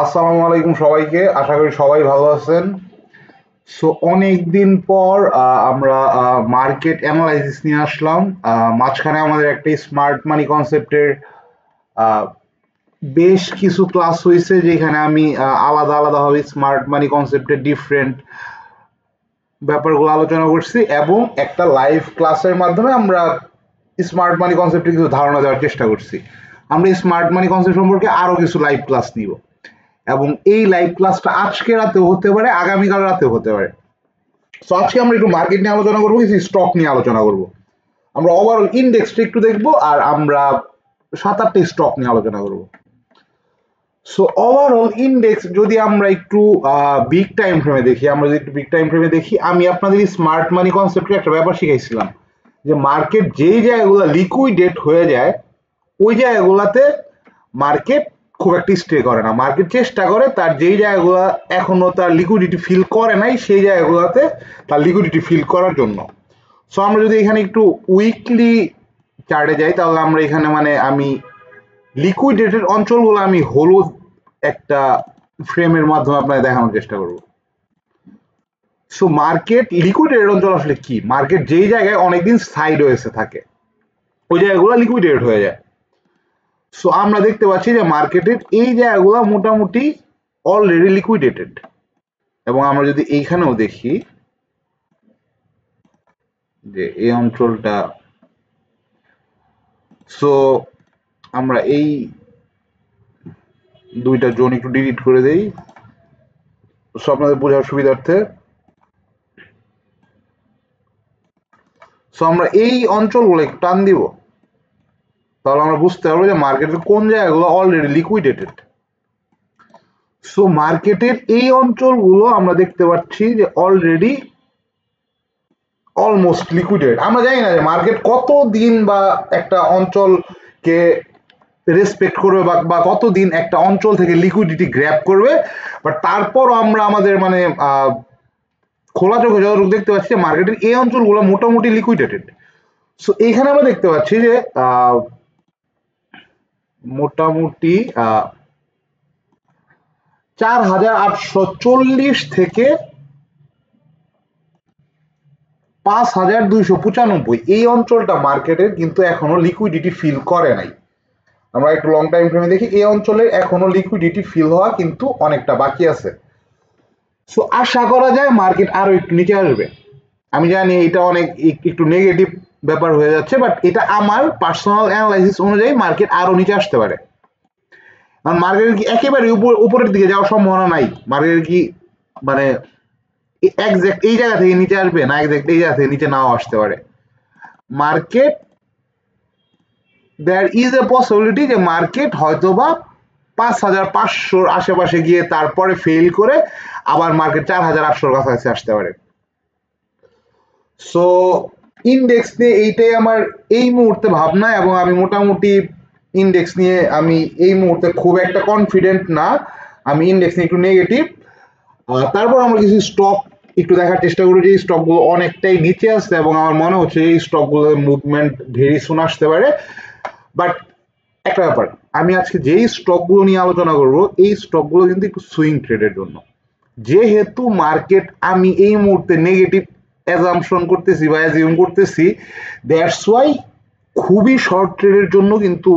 আসসালামু আলাইকুম সবাইকে, আশা করি সবাই ভালো আছেন। সো অনেকদিন পর আমরা মার্কেট অ্যানালাইসিস নিয়ে আসলাম। মাঝখানে আমাদের একটা স্মার্ট মানি কনসেপ্টের বেশ কিছু ক্লাস হয়েছে, যেখানে আমি আলাদা আলাদাভাবে স্মার্ট মানি কনসেপ্টের ডিফারেন্ট ব্যাপারগুলো আলোচনা করছি, এবং একটা লাইভ ক্লাসের মাধ্যমে আমরা স্মার্ট মানি কনসেপ্টের কিছু ধারণা দেওয়ার চেষ্টা করছি। আমরা স্মার্ট মানি কনসেপ্ট সম্পর্কে আরো কিছু লাইভ ক্লাস নিব, এবং এই লাইভ ক্লাসটা আজকে রাতেও হতে পারে, আগামীকাল রাতেও হতে পারে। সো আজকে আমরা একটু মার্কেট নিয়ে আলোচনা করবো, কিছু স্টক নিয়ে আলোচনা করবো। আমরা ওভারঅল ইন্ডেক্সটা একটু দেখবো, আর আমরা 7-8টা স্টক নিয়ে আলোচনা করবো। সো ওভারঅল ইন্ডেক্স যদি আমরা একটু বিগ টাইম ফ্রেমে দেখি, আমি আপনাদের স্মার্ট মানি কনসেপ্টের একটা ব্যাপার শিখাইছিলাম, যে মার্কেট যেই জায়গাগুলো লিকুইডেট হয়ে যায় ওই জায়গাগুলোতে মার্কেট খুব একটা স্টে করে না। মার্কেট চেষ্টা করে তার যেই জায়গাগুলো এখনো তার লিকুইডিটি ফিল করে নাই সেই জায়গাগুলোতে তার লিকুইডিটি ফিল করার জন্য। সো আমরা যদি এখানে একটু উইকলি চার্টে যাই, তাহলে আমরা এখানে আমি লিকুইডেটেড অঞ্চলগুলো আমি হলুদ একটা ফ্রেমের মাধ্যমে আপনাদের দেখানোর চেষ্টা করব। সো মার্কেট লিকুইডেটেড অঞ্চল আসলে কি? মার্কেট যেই জায়গায় অনেকদিন সাইড ওয়েসে থাকে ওই জায়গাগুলো লিকুইডেটেড হয়ে যায়। সো আমরা দেখতে পাচ্ছি যে মার্কেটের এই জায়গাগুলো মোটামুটি অলরেডি লিকুইডেটেড, এবং আমরা যদি এইখানেও দেখি যে এই অঞ্চলটা, সো আমরা এই দুইটা জোন একটু ডিলিট করে দেই সো আপনাদের বোঝার সুবিধার্থে। সো আমরা এই অঞ্চলগুলো একটু টান দিব, তাহলে আমরা বুঝতে পারবো যে মার্কেটের কোন জায়গাগুলো অলরেডি লিকুইডেটেড। সো মার্কেটের এই অঞ্চলগুলো আমরা দেখতে পাচ্ছি যে অলরেডি অলমোস্ট লিকুইডেড। আমরা জানি না যে মার্কেট কত দিন বা একটা অঞ্চলকে রেসপেক্ট করবে, বা কতদিন একটা অঞ্চল থেকে লিকুইডিটি গ্র্যাব করবে, বাট তারপর আমরা আমাদের খোলা চোখে যতটুকু দেখতে পাচ্ছি যে মার্কেটের এই অঞ্চলগুলো মোটামুটি লিকুইডেটেড। সো এইখানে আমরা দেখতে পাচ্ছি যে মোটামুটি 4840 থেকে 5295 এই অঞ্চলটা মার্কেটের কিন্তু এখনো লিকুইডিটি ফিল করে নাই। আমরা একটু লং টাইম ফ্রেমে দেখি, এই অঞ্চলে এখনো লিকুইডিটি ফিল হওয়া কিন্তু অনেকটা বাকি আছে। সো আশা করা যায় মার্কেট আরো একটু নিচে আসবে। আমি জানি এটা অনেক একটু নেগেটিভ ব্যাপার হয়ে যাচ্ছে, বাট এটা আমার পার্সোনাল অ্যানালাইসিস অনুযায়ী মার্কেট আরো নিচে আসতে পারে। কারণ মার্কেটের কি একেবারে উপরের দিকে যাওয়ার সম্ভাবনা নাই? মার্কেটের কি মানে একজ্যাক্ট এই জায়গা থেকে নিচে আসবে, না একজ্যাক্ট এই জায়গা থেকে নিচে নাও আসতে পারে। Market, there is a possibility যে মার্কেট হয়তোবা 5500 আশেপাশে গিয়ে তারপরে ফেল করে আবার মার্কেট 4800 কাছাকাছি আসতে পারে। সো ইন্ডেক্স নিয়ে এইটাই আমার এই মুহূর্তে ভাবনা, এবং আমি মোটামুটি ইন্ডেক্স নিয়ে আমি এই মুহূর্তে খুব একটা কনফিডেন্ট না। আমি ইন্ডেক্স নিয়ে একটু নেগেটিভ। তারপর আমরা কিছু স্টক একটু দেখার চেষ্টা করি, যে এই স্টকগুলো অনেকটাই নিচে আসছে, এবং আমার মনে হচ্ছে এই স্টকগুলোর মুভমেন্ট ভেরি সুন আসতে পারে। বাট একটা ব্যাপার, আমি আজকে যেই স্টকগুলো নিয়ে আলোচনা করব এই স্টকগুলো কিন্তু একটু সুইং ট্রেডের জন্য। যেহেতু মার্কেট আমি এই মুহূর্তে নেগেটিভ অ্যাজাম্পশন করতেছি বা অ্যাজিউম করতেছি, দ্যাটস ওয়াই খুবই শর্ট ট্রেডের জন্য কিন্তু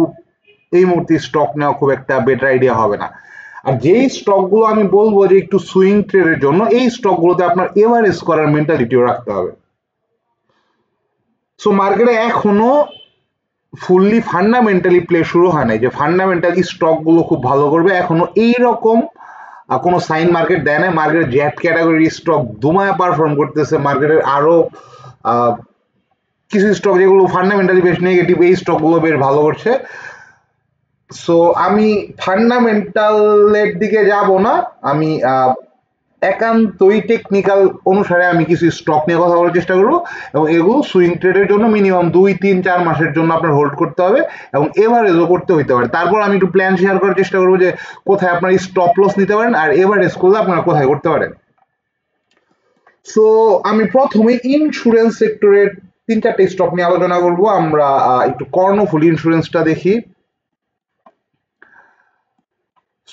এই মুহূর্তে স্টক নেওয়া খুব একটা বেটার আইডিয়া হবে না। আর যেই স্টকগুলো আমি বলবো যে একটু সুইং ট্রেডের জন্য, এই স্টকগুলোতে আপনার এভারেজ করার মেন্টালিটিও রাখতে হবে। সো মার্কেটে এখনো ফুললি ফান্ডামেন্টালি প্লে শুরু হয় নাই যে ফান্ডামেন্টালি স্টকগুলো খুব ভালো করবে, এখনো এইরকম কোনো সাইন মার্কেট দেয় না। মার্কেটের জ্যাট ক্যাটাগরির স্টক দুমায়া পারফর্ম করতেছে, মার্কেটের আরো কিছু স্টক যেগুলো ফান্ডামেন্টালি বেশ নেগেটিভ, এই স্টকগুলো বেশ ভালো করছে। সো আমি ফান্ডামেন্টালের দিকে যাব না, আমি একান্তই টেকনিক্যাল অনুসারে আমি কিছু স্টক নিয়ে কথা বলার চেষ্টা করবো, এবং এগুলো সুইং ট্রেডের জন্য মিনিমাম 2-3-4 মাসের জন্য আপনার হোল্ড করতে হবে, এবং এভারেজও করতে হইতে পারে। তারপর আমি একটু প্ল্যান শেয়ার করার চেষ্টা করবো যে কোথায় আপনার স্টপ লস নিতে পারেন, আর এভারেজ করলে আপনারা কোথায় করতে পারেন। সো আমি প্রথমে ইন্স্যুরেন্স সেক্টরের 3-4টে স্টক নিয়ে আলোচনা করব। আমরা একটু কর্ণফুলী ইন্স্যুরেন্সটা দেখি।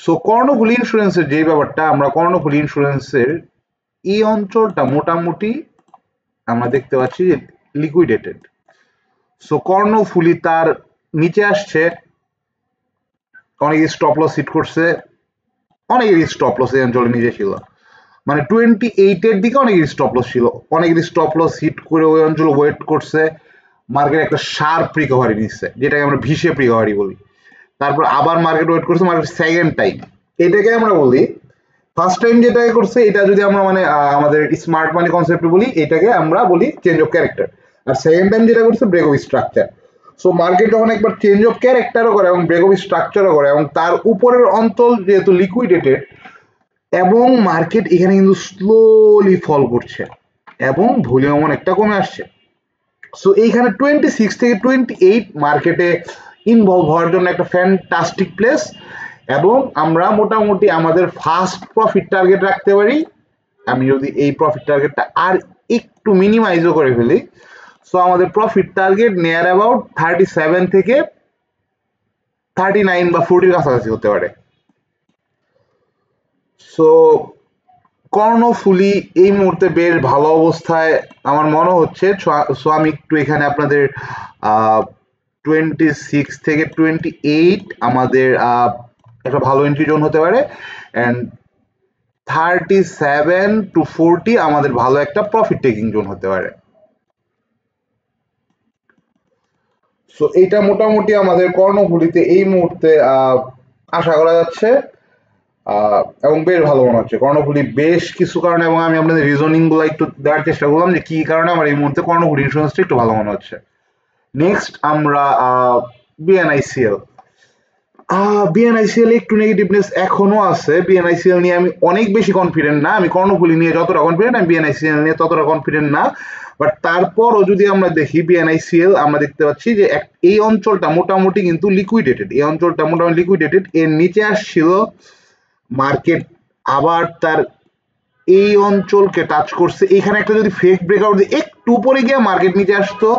সো কর্ণফুলী ইন্স্যুরেন্সের যে ব্যাপারটা, আমরা কর্ণফুলী ইন্স্যুরেন্সের এই অঞ্চলটা মোটামুটি আমরা দেখতে পাচ্ছি যে লিকুইডেটেড। সো কর্ণফুলী তার নিচে আসছে, অনেকে স্টপ লস হিট করছে, অনেকের স্টপ লস এই অঞ্চলে নিচে ছিল, মানে 28 দিকে অনেকের স্টপ লস ছিল, অনেকের স্টপ লস হিট করে ওই অঞ্চলে ওয়েট করছে, মার্কেট একটা শার্প রিকভারি নিচ্ছে, যেটাকে আমরা ভিশেপ রিকভারি বলি। তারপর আবার মার্কেট ওয়েট করছে, মার্কেট সেকেন্ড টাইম, এটাকে আমরা বলি ফার্স্ট টাইম যেটাকে করছে, এটা যদি আমরা মানে আমাদের স্মার্ট মানি কনসেপ্টে বলি, এটাকে আমরা বলি চেঞ্জ অফ ক্যারেক্টার। আর সেকেন্ড টাইম যেটা করছে break of structure. So market যখন একবার চেঞ্জ অফ ক্যারেক্টারও করে এবং ব্রেক অফ স্ট্রাকচারও করে এবং তার উপরের অঞ্চল যেহেতু লিকুইডেটেড এবং মার্কেট এখানে কিন্তু স্লোলি ফল করছে এবং ভলিউম অনেকটা কমে আসছে। সো এইখানে 26 থেকে 28 মার্কেটে ইনভলভ হওয়ার জন্য একটা ফ্যান্টাস্টিক প্লেস, এবং আমরা মোটামুটি আমাদের ফার্স্ট প্রফিট টার্গেট রাখতে পারি। আমি যদি এই প্রফিট টার্গেটটা আর একটু মিনিমাইজও করে ফেলি, সো আমাদের প্রফিট টার্গেট নিয়ার অ্যাবাউট 37 থেকে 39 বা 40 কাছাকাছি হতে পারে। সো কর্ণফুলী এই মুহূর্তে বেশ ভালো অবস্থায় আমার মনে হচ্ছে। সো আমি একটু এখানে আপনাদের 26 থেকে 28 আমাদের একটা ভালো এন্ট্রি জোন হতে পারে, অ্যান্ড 37 to 40 আমাদের ভালো একটা প্রফিট টেকিং জোন হতে পারে। সো এইটা মোটামুটি আমাদের কর্ণফুলীতে এই মুহূর্তে আশা করা যাচ্ছে, এবং বেশ ভালো মনে হচ্ছে কর্ণফুলী বেশ কিছু কারণে, এবং আমি আপনাদের রিজনিং গুলো একটু দেওয়ার চেষ্টা করলাম যে কি কারণে আমার এই মুহূর্তে কর্ণফুলী ইন্স্যুরেন্সটা একটু ভালো মনে হচ্ছে। নেক্সট আমরা বিএনআইসিএল। বিএনআইসিএল একটু নেগেটিভনেস এখনো আছে। বিএনআইসিএল নিয়ে আমি অনেক বেশি কনফিডেন্ট না, আমি কর্ণফুলী নিয়ে যতটা কনফিডেন্ট আমি বিএনআইসিএল নিয়ে ততটা কনফিডেন্ট না। বাট তারপরও যদি আমরা দেখি বিএনআইসিএল, আমরা দেখতে পাচ্ছি যে এই অঞ্চলটা মোটামুটি কিন্তু লিকুইডেটেড, এই অঞ্চলটা মোটামুটি লিকুইডেটেড, এর নিচে আসছিল মার্কেট, আবার তার এই অঞ্চলকে টাচ করছে, এখানে একটা যদি ফেক ব্রেকআউট দিয়ে একটু উপরে গিয়ে মার্কেট নিচে আসতো,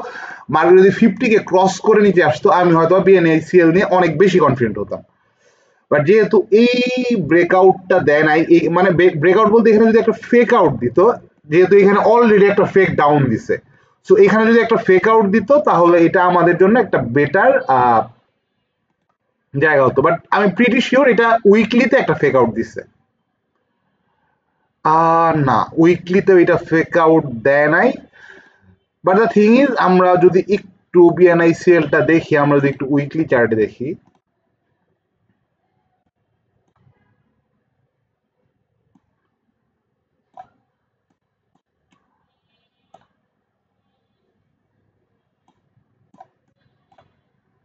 মার্কেট যদি 50 কে ক্রস করে নিচে আসতো, আমি হয়তো বিএনআইসিএল নিয়ে অনেক বেশি কনফিডেন্ট হতাম। বাট যেহেতু এই ব্রেকআউটটা দেয় নাই, মানে ব্রেকআউট বলতে এখানে যদি একটা ফেক আউট দিত, যেহেতু এখানে অলরেডি একটা ফেক ডাউন দিছে, সো এখানে যদি একটা ফেক আউট দিত তাহলে এটা আমাদের জন্য একটা বেটার জায়গা হতো। বাট আমি প্রিটি শিওর এটা উইকলিতে একটা ফেক আউট দিছে। না, উইকলিতেও এটা ফেক আউট দেয় নাই। বাট দ্য থিং ইজ, আমরা যদি একটু বিএনআইসিএলটা দেখি, আমরা যদি একটু উইকলি চার্টে দেখি,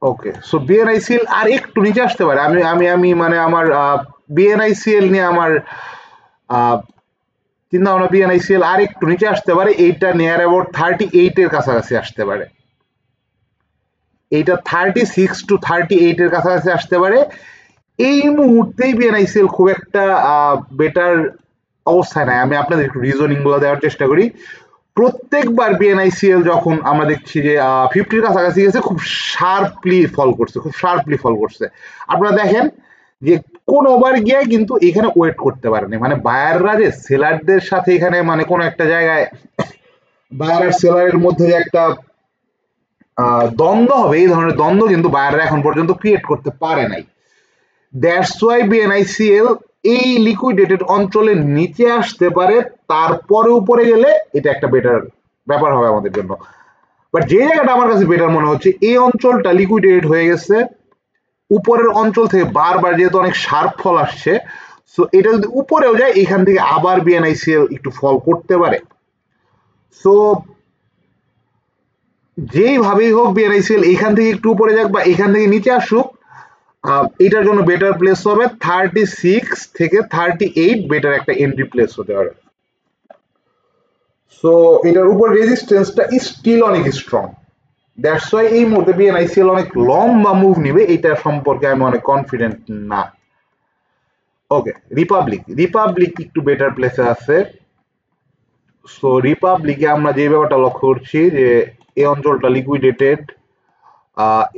ওকে, সো বিএনআইসিএল আর একটু নিচে আসতে পারে। আমি আমি আমি মানে আমার বিএনআইসিএল নিয়ে আমার চিন্তা ভাবনা, বিএনআইসিএল আর একটু নিচে আসতে পারে, এইটা নিয়ার অ্যাবাউট 38 এর কাছাকাছি আসতে পারে, এইটা 36 to 38 এর কাছাকাছি আসতে পারে। এই মুহূর্তেই বিএনআইসিএল খুব একটা বেটার অবস্থায় নাই। আমি আপনাদের একটু রিজনিং গুলো দেওয়ার চেষ্টা করি। প্রত্যেকবার বিএনআইসিএল যখন আমরা দেখছি যে 50 কাছাকাছি গেছে, খুব শার্পলি ফল করছে, খুব শার্পলি ফল করছে। আপনারা দেখেন যে কোনোবার গিয়ে কিন্তু এখানে ওয়েট করতে পারেনি, মানে বায়াররা যে সেলারদের সাথে এখানে মানে কোনো একটা জায়গায় বায়ার আর সেলারের মধ্যে যে একটা দ্বন্দ্ব হবে, এই ধরনের দ্বন্দ্ব কিন্তু বায়াররা এখন পর্যন্ত ক্রিয়েট করতে পারে নাই। দ্যাটস ওয়াই বিএনআইসিএল এই লিকুইডেটেড অঞ্চলের নিচে আসতে পারে, তারপরে উপরে গেলে এটা একটা বেটার ব্যাপার হবে আমাদের জন্য। বাট যে জায়গাটা আমার কাছে বেটার মনে হচ্ছে, এই অঞ্চলটা লিকুইডেটেড হয়ে গেছে, উপরের অঞ্চল থেকে বারবার যেহেতু অনেক শার্প ফল আসছে, সো এটা যদি উপরেও যায়, এখান থেকে আবার বিএনআইসিএল একটু ফল করতে পারে। সো যেইভাবেই হোক বিএনআইসিএল এখান থেকে একটু উপরে যাক বা এখান থেকে নিচে আসুক, এটার জন্য বেটার প্লেস হবে 36 থেকে 38, বেটার একটা এন্ট্রি প্লেস হতে পারে। সো এটার উপর রেজিস্ট্যান্সটা স্টিল অনেক স্ট্রং। দ্যাটস ওয়াই এই মুহূর্তে বিএনআইসিএল অনেক লম্বা মুভ নিবে, এটা সম্পর্কে আমি অনেক কনফিডেন্ট না। ওকে, রিপাবলিক একটু বেটার প্লেসে আছে। সো রিপাবলিকে আমরা যে ব্যাপারটা লক্ষ্য করছি যে এই অঞ্চলটা লিকুইডেটেড,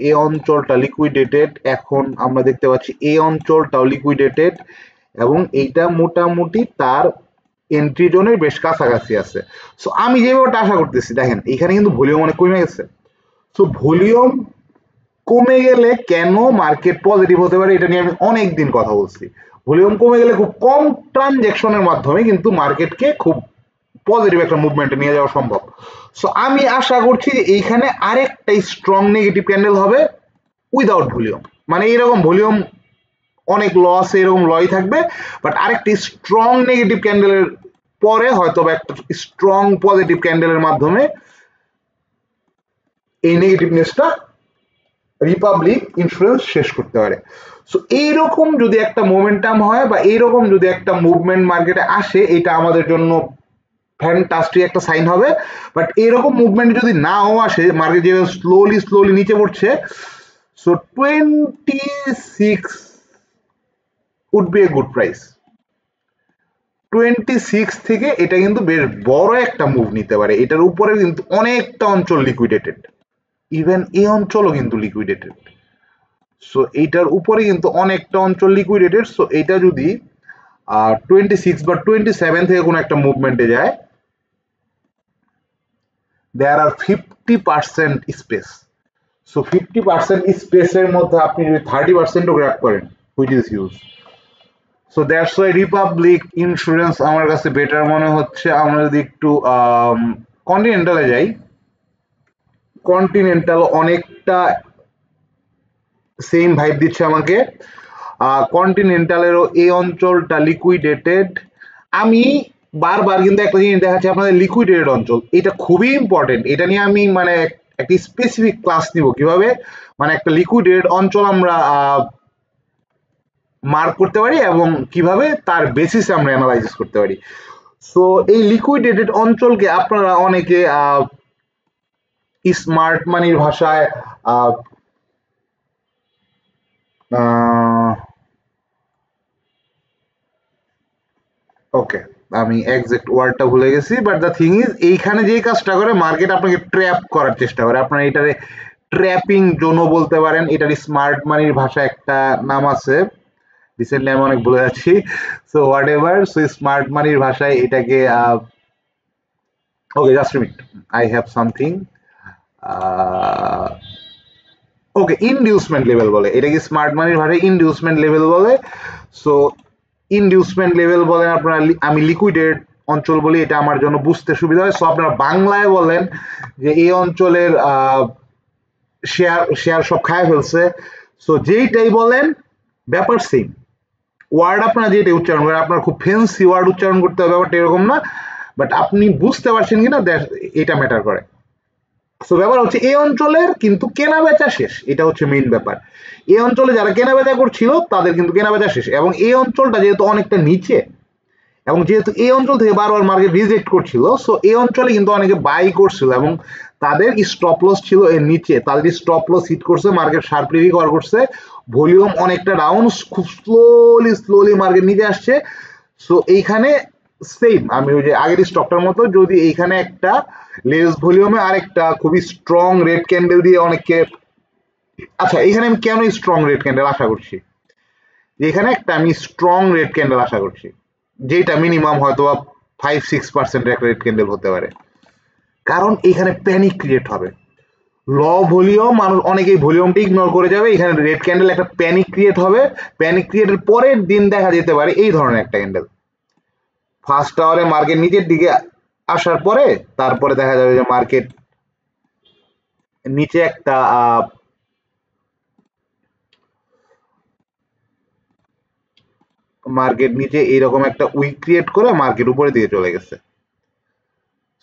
এই অঞ্চলটা লিকুইডেটেড, এখন আমরা দেখতে পাচ্ছি এই অঞ্চলটাও লিকুইডেটেড এবং এইটা মোটামুটি তার এন্ট্রি জোনের বেশ কাছাকাছি আছে। সো আমি যেভাবে আশা করতেছি, দেখেন এখানে কিন্তু ভলিউম অনেক কমে গেছে। সো ভলিউম কমে গেলে কেন মার্কেট পজিটিভ হতে পারে এটা নিয়ে আমি অনেক দিন কথা বলছি। ভলিউম কমে গেলে খুব কম ট্রানজ্যাকশনের মাধ্যমে কিন্তু মার্কেটকে খুব পজিটিভ একটা মুভমেন্টে নিয়ে যাওয়া সম্ভব। সো আমি আশা করছি যে এইখানে আরেকটা স্ট্রং নেগেটিভ ক্যান্ডেল হবে উইদাউট ভলিউম, মানে এরকম ভলিউম অনেক লস, এরকম লই থাকবে, বাট আরেকটি স্ট্রং নেগেটিভ ক্যান্ডেলের পরে হয়তো একটা স্ট্রং পজিটিভ ক্যান্ডেলের মাধ্যমে এই নেগেটিভনেসটা রিপাবলিক ইন্স্যুরেন্স শেষ করতে পারে। সো এইরকম যদি একটা মোমেন্টাম হয় বা এইরকম যদি একটা মুভমেন্ট মার্কেটে আসে, এটা আমাদের জন্য ফ্যান্টাস্টিক একটা সাইন হবে। বাট এরকম মুভমেন্ট যদি নাও আসে, মার্কেট যে স্লোলি নিচে পড়ছে, so 26 would be a good price. 26 থেকে এটা কিন্তু বেশ বড় একটা মুভ নিতে পারে। এটার উপরে কিন্তু অনেকটা অঞ্চল লিকুইডেটেড, ইভেন এই অঞ্চলও কিন্তু লিকুইডেটেড। সো এইটার উপরে কিন্তু অনেকটা অঞ্চল লিকুইডেটেড। সো এটা যদি 26 বা 27 থেকে কোনো একটা মুভমেন্টে যায়, দেয়ার আর 50% স্পেস। সো 50% স্পেসের মধ্যে আপনি যদি 30%ও গ্র্যাব করেন, which is huge. So that's why Republic insurance আমার কাছে বেটার মনে হচ্ছে। আমরা যদি একটু কন্টিনেন্টালে যাই, কন্টিনেন্টাল অনেকটা সেম ভাইব দিচ্ছে আমাকে। কন্টিনেন্টালেরও এই অঞ্চলটা লিকুইডেটেড। আমি বারবার কিন্তু একটা জিনিস দেখাচ্ছি আপনাদের, লিকুইডেটেড অঞ্চল এটা খুবই ইম্পর্টেন্ট। এটা নিয়ে আমি মানে একটা স্পেসিফিক ক্লাস নিব কিভাবে মানে একটা লিকুইডেটেড অঞ্চল আমরা মার্ক করতে পারি এবং কিভাবে তার বেসিসে আমরা অ্যানালাইসিস করতে পারি। সো এই লিকুইডেটেড অঞ্চলকে আপনারা অনেকে স্মার্ট মানির ভাষায় ওকে, আমি এক্সাক্ট ওয়ার্ডটা ভুলে গেছি, বাট দ্য থিং ইজ এইখানে যে কাজটা করে মার্কেট আপনাকে ট্র্যাপ করার চেষ্টা করে। আপনারা এটারে ট্র্যাপিং জোনও বলতে পারেন। এটার স্মার্ট মানির ভাষা একটা নাম আছে, রিসেন্টলি আমি অনেক ভুলে যাচ্ছি। So whatever, so smart মানির ভাষায় এটাকে okay just minute, I have something. Okay, inducement level বলে এটাকে স্মার্ট মানির ভাষায়, ইনডিউসমেন্ট লেভেল বলে। সো ইনডিউসমেন্ট লেভেল বলেন আপনারা, আমি লিকুইডেড অঞ্চল বলি, এটা আমার জন্য বুঝতে সুবিধা হয়। সো আপনারা বাংলায় বলেন যে এই অঞ্চলের শেয়ার শেয়ার সব খায় ফেলছে। সো যেইটাই বলেন ব্যাপার সেম, ওয়ার্ড আপনারা যেটা উচ্চারণ করেন, আপনার খুব ফেন্সি ওয়ার্ড উচ্চারণ করতে হবে ব্যাপারটা এরকম না, বাট আপনি বুঝতে পারছেন কিনা এটা ম্যাটার করে। সো ব্যাপার হচ্ছে এই অঞ্চলের কিন্তু কেনা বেচা শেষ, এটা হচ্ছে মেইন ব্যাপার। এই অঞ্চলে যারা কেনা বেচা করছিল তাদের কিন্তু কেনা বেচা শেষ, এবং এই অঞ্চলটা যেহেতু অনেকটা নিচে এবং যেহেতু এই অঞ্চল থেকে বারবার মার্কেট রিজেক্ট করছিল, সো এই অঞ্চলে কিন্তু অনেকে বাই করছিল এবং তাদের স্টপ লস ছিল এর নিচে। তাদের স্টপ লস হিট করছে, মার্কেট শার্পলি রিকভার করছে, ভলিউম অনেকটা ডাউন, খুব স্লোলি মার্কেট নিচে আসছে। সো এইখানে সেম আমি ওই যে আগের স্টকটার মতো, যদি এইখানে একটা লেস ভলিউমে আরেকটা খুবই স্ট্রং রেড ক্যান্ডেল দিয়ে অনেককে, আচ্ছা এখানে আমি কেন স্ট্রং রেড ক্যান্ডেল আশা করছি, এখানে একটা আমি স্ট্রং রেড ক্যান্ডেল আশা করছি, যেটা মিনিমাম হয়তো 5-6% একটা রেড ক্যান্ডেল হতে পারে। কারণ এখানে প্যানিক ক্রিয়েট হবে, ল ভলিউম, মানুষ অনেকেই ভলিউমটা ইগনোর করে যাবে, এখানে রেড ক্যান্ডেল একটা প্যানিক ক্রিয়েট হবে। প্যানিক ক্রিয়েটের পরের দিন দেখা যেতে পারে এই ধরনের একটা ক্যান্ডেল, ফার্স্ট আওয়ারে মার্কেট নিচের দিকে আসার পরে তারপরে দেখা যাবে যে মার্কেট নিচে একটা মার্কেট নিচে এইরকম একটা উইক ক্রিয়েট করে মার্কেট উপরের দিকে চলে গেছে।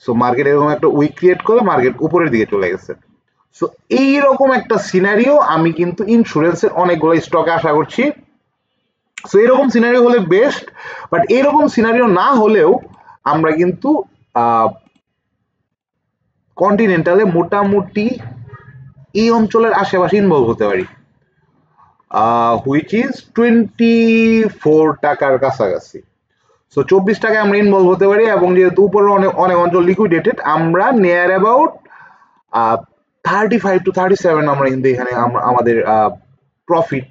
সো মার্কেট এরকম একটা উইক ক্রিয়েট করে মার্কেট উপরের দিকে চলে গেছে। সো এইরকম একটা সিনারিও আমি কিন্তু ইন্স্যুরেন্সের অনেকগুলো স্টকে আশা করছি। সো এরকম সিনারিও হলে বেস্ট, বাট এরকম সিনারিও না হলেও আমরা কিন্তু কন্টিনেন্টালে মোটামুটি এই অঞ্চলের আশেপাশে ইনভলভ হতে পারি, হুইচ ইজ 24 টাকার কাছাকাছি। সো 24 টাকায় আমরা ইনভলভ হতে পারি, এবং যেহেতু উপরে অনেক অনেক অঞ্চল লিকুইডেটেড, আমরা নিয়ার অ্যাবাউট 35 to 37 আমরা কিন্তু এখানে আমাদের প্রফিট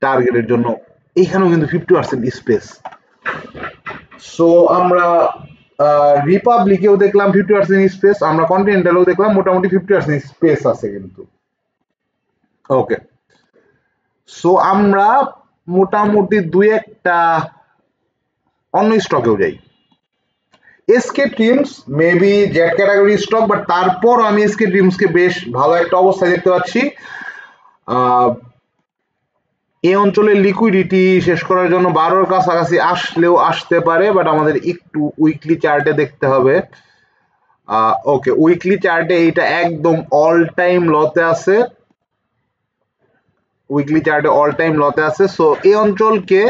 টার্গেটের জন্য এখানেও কিন্তু 50% স্পেস। সো আমরা রিপাবলিকেও দেখলাম 50% স্পেস, আমরা কন্টিনেন্টালেও দেখলাম মোটামুটি 50% স্পেস আছে কিন্তু। ওকে, সো আমরা মোটামুটি দুই একটা অন্য স্টকেও যাই। SK trims maybe Z category stock, but তারপর আমি এসকে ট্রিমসকে বেশ ভালো একটা অবস্থায় দেখতে পাচ্ছি। এই অঞ্চলের লিকুইডিটি শেষ করার জন্য 12-র কাছাকাছি আসলেও আসতে পারে, বাট আমাদের একটু উইকলি চার্টে দেখতে হবে। ওকে, উইকলি চার্টে এইটা একদম অল টাইম লতে আছে, উইকলি চার্টে অল টাইম লতে আছে। সো এই অঞ্চলকে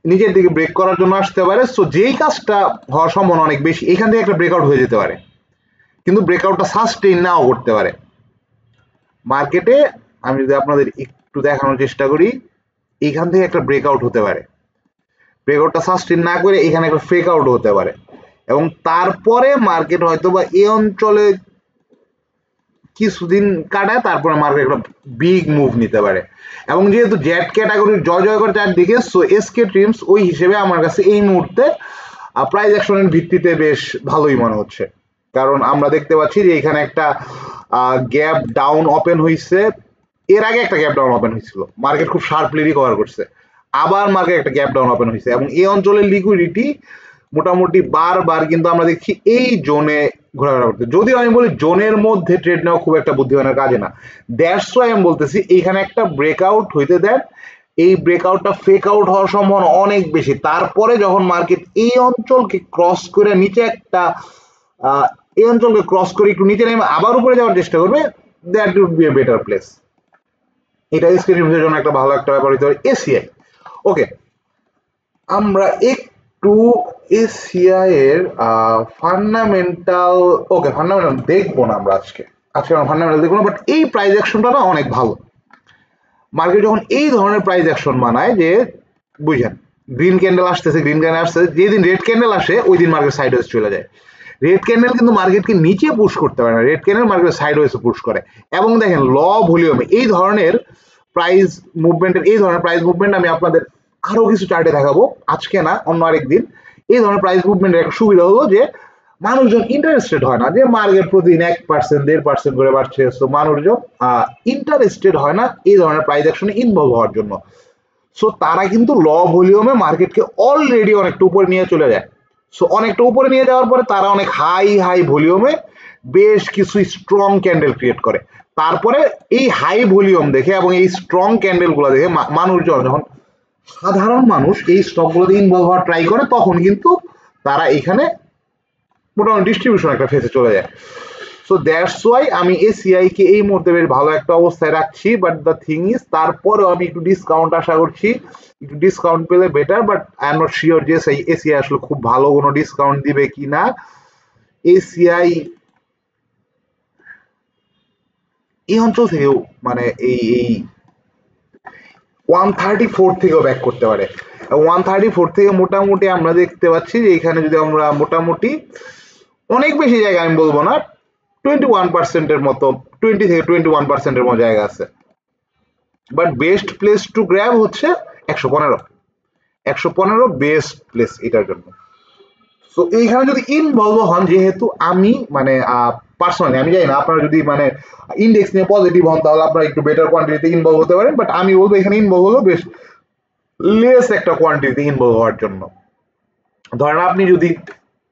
নিজের দিকে ব্রেক করার জন্য আসতে পারে। সো যেই কাজটা হওয়ার সম্ভাবনা অনেক বেশি, এখান থেকে একটা ব্রেকআউট হয়ে যেতে পারে, কিন্তু ব্রেকআউটটা সাস্টেইন নাও করতে পারে। মার্কেটে আমি যদি আপনাদের একটু দেখানোর চেষ্টা করি, এইখান থেকে একটা ব্রেকআউট হতে পারে, ব্রেকআউটটা সাস্টেইন না করে এখানে একটা ফেক আউট হতে পারে, এবং তারপরে মার্কেট হয়তো বা এই অঞ্চলে কিছুদিন কাটায় তারপরে মার্কেট একটা বিগ মুভ নিতে পারে। এবং যেহেতু জেড ক্যাটাগরির জয় জয় করে চারদিকে, সো এসকে ট্রিমস ওই হিসেবে আমার কাছে এই মুহূর্তে প্রাইস অ্যাকশনের ভিত্তিতে বেশ ভালোই মনে হচ্ছে। কারণ আমরা দেখতে পাচ্ছি যে এখানে একটা গ্যাপ ডাউন ওপেন হয়েছে, এর আগে একটা গ্যাপ ডাউন ওপেন হয়েছিল, মার্কেট খুব শার্পলি রিকভার করছে, আবার মার্কেট একটা গ্যাপ ডাউন ওপেন হয়েছে, এবং এই অঞ্চলের লিকুইডিটি মোটামুটি বারবার কিন্তু আমরা দেখছি এই জোনে ঘোরাফেরা করতে। যদিও আমি বলি জোনের মধ্যে ট্রেড নেওয়া খুব একটা বুদ্ধিমানের কাজে না, দ্যাটস ওয়াই আমি বলতেছি এইখানে একটা ব্রেকআউট হইতে দেন, এই ব্রেকআউটটা ফেক আউট হওয়ার সম্ভাবনা অনেক বেশি। তারপরে যখন মার্কেট এই অঞ্চলকে ক্রস করে নিচে একটা এই অঞ্চলকে ক্রস করে একটু নিচে নেমে আবার উপরে যাওয়ার চেষ্টা করবে, that would be a better place. এটা স্ক্রিনের জন্য একটা ভালো একটা ব্যাপার হইতে পারে। এসিআই, ওকে, আমরা একটু এসিআই এর ফান্ডামেন্টাল, ওকে ফান্ডামেন্টাল দেখবো না আমরা আজকে আমরা ফান্ডামেন্টাল দেখবো না, বাট এই প্রাইস অ্যাকশনটা না অনেক ভালো। মার্কেট যখন এই ধরনের প্রাইস অ্যাকশন বানায়, যে বুঝেন গ্রিন ক্যান্ডেল আসতেছে, গ্রিন ক্যান্ডেল আসতেছে, যেদিন রেড ক্যান্ডেল আসে ওই দিন মার্কেট সাইডওয়েজ চলে যায়। রেড ক্যান্ডেল কিন্তু মার্কেটকে নিচে পুশ করতে পারে না, রেড ক্যান্ডেল মার্কেট সাইডওয়েজে পুশ করে। এবং দেখেন ল ভলিউমে এই ধরনের প্রাইস মুভমেন্টের, এই ধরনের প্রাইস মুভমেন্ট আমি আপনাদের আরো কিছু চার্টে দেখাবো, আজকে না অন্য আরেকদিন। এই ধরনের প্রাইস মুভমেন্টের একটা সুবিধা হলো যে মানুষজন ইন্টারেস্টেড হয় না যে মার্কেট প্রতিদিন 1%, 1.5% করে বাড়ছে, তো মানুষজন ইন্টারেস্টেড হয় না এই ধরনের প্রাইস অ্যাকশনে ইনভলভ হওয়ার জন্য। সো তারা কিন্তু ল ভলিউমে মার্কেটকে অলরেডি অনেকটা উপরে নিয়ে চলে যায়। সো অনেকটা উপরে নিয়ে যাওয়ার পরে তারা অনেক হাই ভলিউমে বেশ কিছু স্ট্রং ক্যান্ডেল ক্রিয়েট করে। তারপরে এই হাই ভলিউম দেখে এবং এই স্ট্রং ক্যান্ডেল গুলো দেখে মানুষজন, যখন সাধারণ মানুষ এই স্টকগুলোতে ইনভলভ হওয়ার ট্রাই করে, তখন কিন্তু তারা এখানে মোটামুটি ডিস্ট্রিবিউশন একটা ফেসে চলে যায়। সো দ্যাটস ওয়াই আমি এসিআই কে এই মুহূর্তে বেশ ভালো একটা অবস্থায় রাখছি, বাট দ্য থিং ইজ তারপরেও আমি একটু ডিসকাউন্ট আশা করছি, একটু ডিসকাউন্ট পেলে better, but I am not sure যে সেই এসিআই আসলে খুব ভালো কোনো ডিসকাউন্ট দিবে কিনা। এসিআই এই অঞ্চল থেকেও মানে এই 134 থেকেও ব্যাক করতে পারে। 134 থেকে মোটামুটি আমরা দেখতে পাচ্ছি যে এখানে যদি আমরা মোটামুটি অনেক বেশি জায়গা আমি বলবো না, 21% এর মতো, 20 থেকে 21% এর মতো জায়গা আছে, but best place to grab হচ্ছে 115 বেস্ট প্লেস এটার জন্য। সো এইখানে যদি ইনভলভ হন, যেহেতু আমি মানে পার্সোনালি আমি জানি না, আপনারা যদি মানে ইন্ডেক্স নিয়ে পজিটিভ হন তাহলে আপনারা একটু বেটার কোয়ান্টিটিতে ইনভলভ হতে পারেন, বাট আমি বলবো এখানে ইনভলভ হলো বেশ লেস একটা কোয়ান্টিটিতে ইনভলভ হওয়ার জন্য। ধরেন আপনি যদি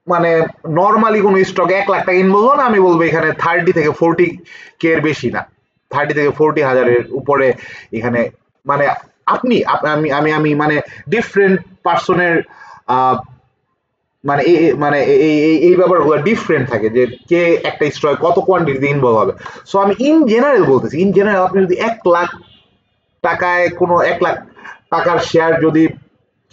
মানে নর্মালি কোনো স্টক 1 লাখ টাকা ইনভলভ হন, আমি বলবো এখানে 30 থেকে 40 কে এর বেশি না, 30 থেকে 40 হাজারের উপরে এখানে মানে আপনি আমি আমি আমি মানে ডিফারেন্ট পার্সনের মানে মানে এই ব্যাপারগুলো ডিফারেন্ট থাকে, যে কে একটা স্টক কত কোয়ান্টিটিতে ইনভলভ হবে। সো আমি ইন জেনারেল বলতেছি, ইন জেনারেল আপনি যদি 1 লাখ টাকায় কোনো 1 লাখ টাকার শেয়ার যদি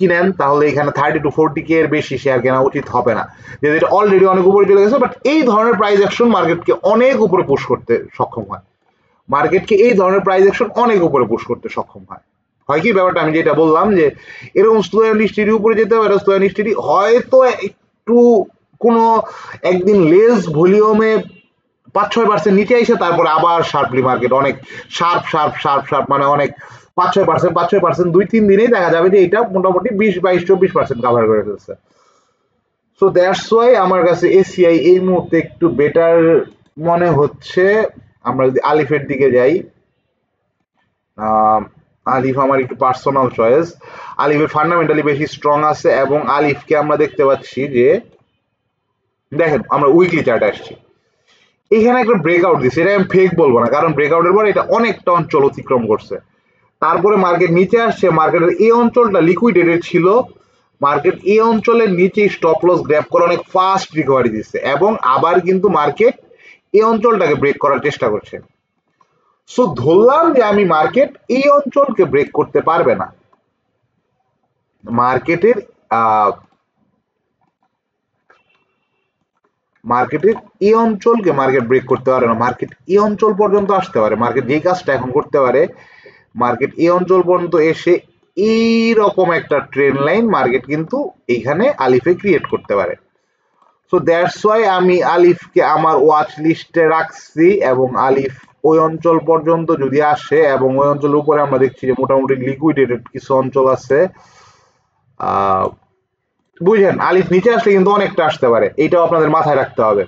কিনেন, তাহলে এখানে 30 to 40 কে এর বেশি শেয়ার কেনা উচিত হবে না, যেহেতু এটা অলরেডি অনেক উপরে চলে গেছে। বাট এই ধরনের প্রাইস অ্যাকশন মার্কেটকে অনেক উপরে পুশ করতে সক্ষম হয়, মার্কেটকে এই ধরনের প্রাইস অ্যাকশন অনেক উপরে পুশ করতে সক্ষম হয়। হয় কি ব্যাপারটা আমি যেটা বললাম, যে এরকম স্টোয়ানিস্টির উপরে যেতে পারে, স্টোয়ানিস্টির হয়তো একটু কোনো একদিন লেস ভলিউমে 5-6% নিচে এসে তারপরে আবার শার্পলি মার্কেট অনেক শার্প মানে অনেক 5-6% 2-3 দিনেই দেখা যাবে যে এটা মোটামুটি 20-22-24% কাভার করে ফেলছে। সো দ্যাটস ওয়াই আমার কাছে এসিআই এই মুহূর্তে একটু বেটার মনে হচ্ছে। আমরা যদি আলিফের দিকে যাই, আলিফ আমার একটু পার্সোনাল চয়েস। আলিফের ফান্ডামেন্টালি বেশি স্ট্রং আছে এবং আলিফকে আমরা দেখতে পাচ্ছি যে দেখেন আমরা উইকলি চার্টে আসছি, এখানে একটা ব্রেকআউট দিচ্ছে, এটা আমি ফেক বলবো না, কারণ ব্রেকআউটের পর এটা অনেকটা অঞ্চল অতিক্রম করছে। তারপরে মার্কেট নিচে আসছে, মার্কেটের এই অঞ্চলটা লিকুইডেটেড ছিল, মার্কেট এই অঞ্চলের নিচে স্টপ লস গ্র্যাব করে অনেক ফাস্ট রিকভারি দিচ্ছে এবং আবার কিন্তু মার্কেট এই অঞ্চলটাকে ব্রেক করার চেষ্টা করছে। সো ধরলাম যে আমি মার্কেট এই অঞ্চলকে ব্রেক করতে পারবে না, মার্কেটের এই অঞ্চলকে মার্কেট ব্রেক করতে পারে না, মার্কেট এই অঞ্চল পর্যন্ত আসতে পারে। মার্কেট যেই কাজটা এখন করতে পারে, মার্কেট এই অঞ্চল পর্যন্ত এসে এইরকম একটা ট্রেন্ড লাইন মার্কেট কিন্তু এইখানে আলিফে ক্রিয়েট করতে পারে। সো দ্যাটস ওয়াই আমি আলিফকে আমার ওয়াচ লিস্টে রাখছি এবং আলিফ ওই অঞ্চল পর্যন্ত যদি আসে এবং ওই অঞ্চলের উপরে আমরা দেখছি যে মোটামুটি লিকুইডেটেড কিছু অঞ্চল আছে, বুঝলেন, আলিফ নিচে আসলে কিন্তু অনেকটা আসতে পারে, এইটাও আপনাদের মাথায় রাখতে হবে।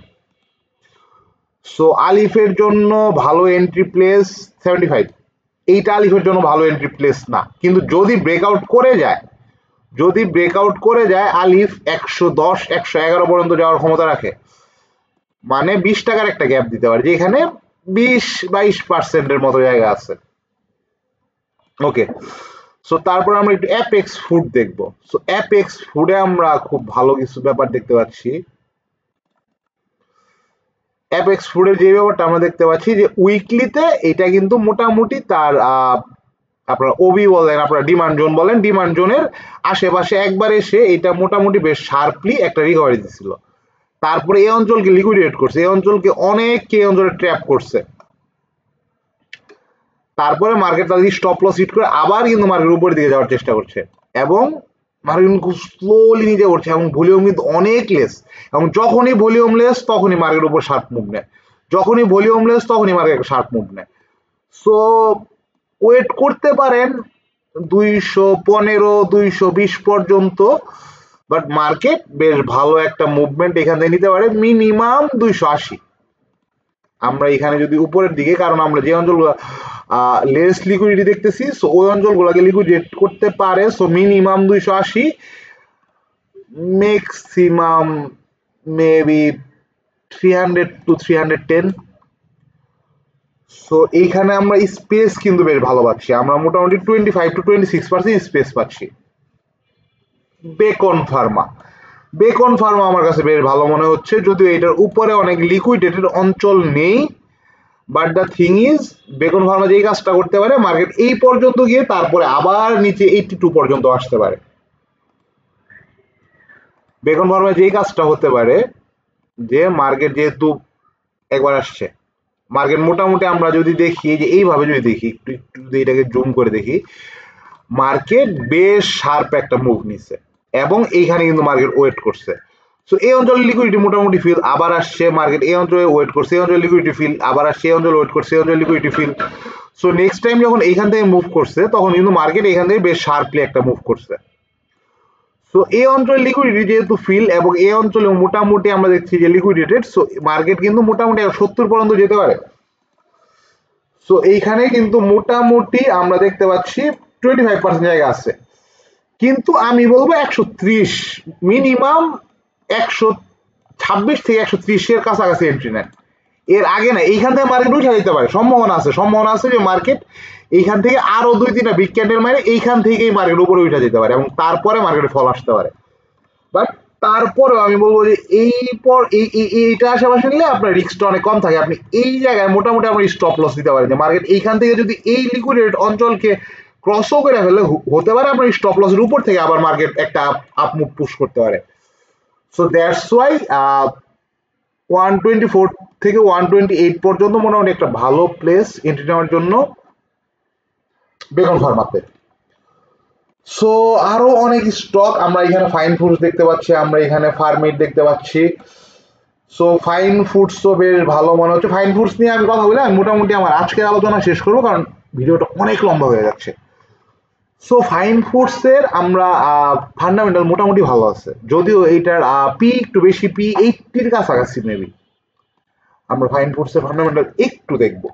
সো আলিফের জন্য ভালো এন্ট্রি প্লেস 75, এইটা আলিফের জন্য ভালো এন্ট্রি প্লেস না, কিন্তু যদি ব্রেকআউট করে যায়, আলিফ 110-111 পর্যন্ত যাওয়ার ক্ষমতা রাখে, মানে 20 টাকার একটা গ্যাপ দিতে পারে, যেখানে 20-22% মতো জায়গা আছে। ওকে, সো তারপর আমরা একটু অ্যাপেক্স ফুড দেখবো। সো অ্যাপেক্স ফুডে আমরা খুব ভালো কিছু ব্যাপার দেখতে পাচ্ছি। অ্যাপেক্স ফুডের যে ব্যাপারটা আমরা দেখতে পাচ্ছি যে উইকলিতে এটা কিন্তু মোটামুটি তার আপনারা ওবি বলেন, আপনারা ডিমান্ড জোন বলেন, ডিমান্ড জোনের আশেপাশে একবার এসে এটা মোটামুটি বেশ শার্পলি একটা রিকভারি দিচ্ছিল। তারপরে এই অঞ্চলকে লিকুইডেট করছে, এই অঞ্চলকে অনেকে এই অঞ্চলে ট্র্যাপ করছে, তারপরে মার্কেট তাদের স্টপ লস হিট করে আবার কিন্তু মার্কেট উপরের দিকে যাওয়ার চেষ্টা করছে এবং মার্কেট খুব স্লোলি নিচে করছে এবং ভলিউম কিন্তু অনেক লেস, এবং যখনই ভলিউম লেস তখনই মার্কেট উপর শার্প মুভ নেয়, যখনই ভলিউম লেস তখনই মার্কেট শার্প মুভ নেয়। সো ওয়েট করতে পারেন 215-220 পর্যন্ত, বাট মার্কেট বেশ ভালো একটা মুভমেন্ট এখান থেকে নিতে পারে, মিনিমাম 280। আমরা এখানে যদি উপরের দিকে, কারণ আমরা যে অঞ্চলগুলো লেস লিকুইডিটি দেখতেছি, সো ওই অঞ্চলগুলোকে লিকুইডেট করতে পারে। So minimum 280, maximum maybe 300-310। So এইখানে আমরা স্পেস কিন্তু বেশ ভালো পাচ্ছি, আমরা মোটামুটি 25-26% স্পেস পাচ্ছি। বেকন ফার্মা আমার কাছে বেশ ভালো মনে হচ্ছে, যদিও এটার উপরে অনেক লিকুইডেটেড অঞ্চল নেই, but the thing is beacon Pharma যেই কাজটা করতে পারে, মার্কেট এই পর্যন্ত গিয়ে তারপরে আবার নিচে 82 পর্যন্ত আসতে পারে। বেকন ফার্মা যেই কাজটা হতে পারে যে মার্কেট যেহেতু একবার আসছে, মার্কেট মোটামুটি আমরা যদি দেখি যে এইভাবে যদি দেখি, একটু যদি এটাকে জুম করে দেখি, মার্কেট বেশ শার্প একটা মুভ নিচ্ছে এবং এইখানে কিন্তু মার্কেট ওয়েট করছে। সো এই অঞ্চলের লিকুইডিটি মোটামুটি ফিল আবার আসছে, মার্কেট এই অঞ্চলে ওয়েট করছে, এই অঞ্চলের লিকুইডিটি ফিল আবার আসছে, এই অঞ্চলে ওয়েট করছে, এই অঞ্চলের liquidity fill. So next time যখন এইখান থেকে মুভ করছে তখন কিন্তু মার্কেট এইখান থেকে বেশ শার্পলি একটা মুভ করছে। সো এই অঞ্চলের লিকুইডিটি যেহেতু ফিল এবং এই অঞ্চলে মোটামুটি আমরা দেখছি যে লিকুইডেটেড, সো মার্কেট কিন্তু মোটামুটি 70 পর্যন্ত যেতে পারে। সো এইখানে কিন্তু মোটামুটি আমরা দেখতে পাচ্ছি 25% জায়গা আছে, কিন্তু আমি বলবো 130, মিনিমাম 126-130 কাছাকাছি এন্ট্রি নেন, এর আগে না। এইখান থেকে মার্কেট উঠে যেতে পারে, সম্ভাবনা আছে যে মার্কেট এইখান থেকে আরো 2-3টা বিগ ক্যান্ডেল মারে এইখান থেকেই মার্কেট উপরে উঠে যেতে পারে এবং তারপরে মার্কেটে ফল আসতে পারে। বাট তারপরেও আমি বলবো যে এইটা আশেপাশে নিলে আপনার রিস্কটা অনেক কম থাকে, আপনি এই জায়গায় মোটামুটি আপনি স্টপ লস দিতে পারেন, যে মার্কেট এইখান থেকে যদি এই লিকুইডেটেড অঞ্চলকে ক্রসও করে ফেলে হতে পারে আপনার স্টপ লসের উপর থেকে আবার মার্কেট একটা আপ মুভ পুশ করতে পারে। সো দ্যাটস ওয়াই 124 থেকে 128 পর্যন্ত মোটামুটি একটা ভালো প্লেস এন্ট্রি নেওয়ার জন্য বেকন ফার্মাতে। সো আরো অনেক স্টক আমরা এখানে ফাইন ফুডস দেখতে পাচ্ছি, আমরা এখানে ফার্মিট দেখতে পাচ্ছি। সো ফাইন ফুডস তো বেশ ভালো মনে হচ্ছে। ফাইন ফুডস নিয়ে আমি কথা বলি, আমি মোটামুটি আমার আজকের আলোচনা শেষ করবো কারণ ভিডিওটা অনেক লম্বা হয়ে যাচ্ছে। সো ফাইন ফুডস এর আমরা ফান্ডামেন্টাল মোটামুটি ভালো আছে, যদিও এইটার পি একটু বেশি, পি 80-র কাছাকাছি মেবি। আমরা ফাইন ফুডস এর ফান্ডামেন্টাল একটু দেখবো,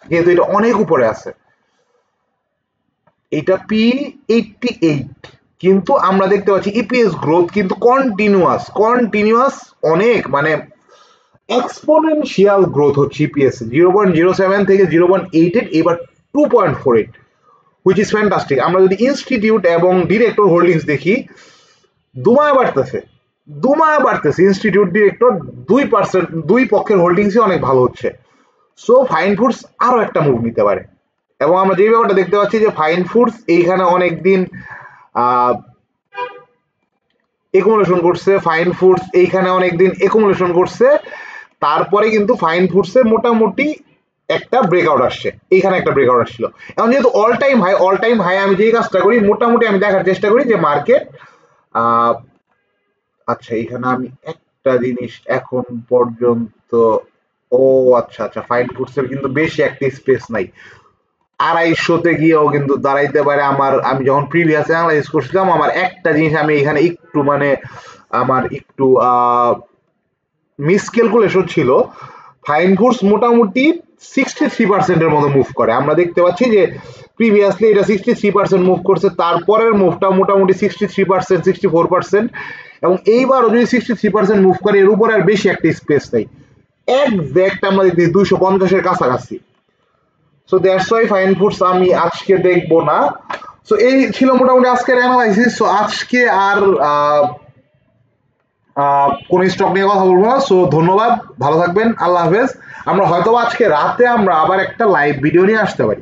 যেহেতু এটা অনেক উপরে আছে। এটা পি 88, কিন্তু আমরা দেখতে পাচ্ছি ইপিএস গ্রোথ কিন্তু কন্টিনিউয়াস অনেক, মানে এক্সপোনেনশিয়াল গ্রোথ হচ্ছে ইপিএস 0.07 থেকে 0.88, এবার 2.48, হুইচ ইজ ফ্যান্টাস্টিক। আমরা যদি ইনস্টিটিউট এবং ডিরেক্টর হোল্ডিংস দেখি, দুমায় বাড়তেছে ইনস্টিটিউট ডিরেক্টর 2%, দুই পক্ষের হোল্ডিংসই অনেক ভালো হচ্ছে। সো ফাইন ফুডস আরো একটা মুভ নিতে পারে। এবং আমরা যে ব্যাপারটা দেখতে পাচ্ছি যে ফাইন ফুডস এইখানে অনেকদিন একুমুলেশন করছে, ফাইন ফুডস এইখানে অনেকদিন একুমুলেশন করছে, তারপরে কিন্তু ফাইন ফুডস এর মোটামুটি একটা ব্রেকআউট আসছে, এইখানে একটা ব্রেকআউট আসছিল। এখন যেহেতু অল টাইম হাই আমি যেই কাজটা করি, মোটামুটি আমি দেখার চেষ্টা করি যে মার্কেট, আচ্ছা এইখানে আমি একটা জিনিস এখন পর্যন্ত, ও আচ্ছা ফাইন ফুডস এর কিন্তু বেশি একটা স্পেস নাই, 250 গিয়েও কিন্তু দাঁড়াইতে পারে। আমি যখন প্রিভিয়াস অ্যানালাইজ করছিলাম, আমার একটা জিনিস আমি এখানে একটু মানে আমার একটু মিসক্যালকুলেশন ছিল। ফাইন ফুডস মোটামুটি 63% এর মতো মুভ করে। আমরা দেখতে পাচ্ছি যে প্রিভিয়াসলি এটা 63% মুভ করছে, তারপরের মুভটা মোটামুটি 63%, 64%, এবং এইবারও যদি 63% মুভ করে, এর উপরে আর বেশি একটা স্পেস নেই, একজ্যাক্ট আমরা দেখি 250-এর কাছাকাছি। So that's why fine foods আমি আজকে দেখবো না। সো এই ছিল মোটামুটি আজকের অ্যানালাইসিস। সো আজকে আর কোনো স্টক নিয়ে কথা বলবো না। সো ধন্যবাদ, ভালো থাকবেন, আল্লাহ হাফেজ। আমরা হয়তো আজকে রাতে আমরা আবার একটা লাইভ ভিডিও নিয়ে আসতে পারি।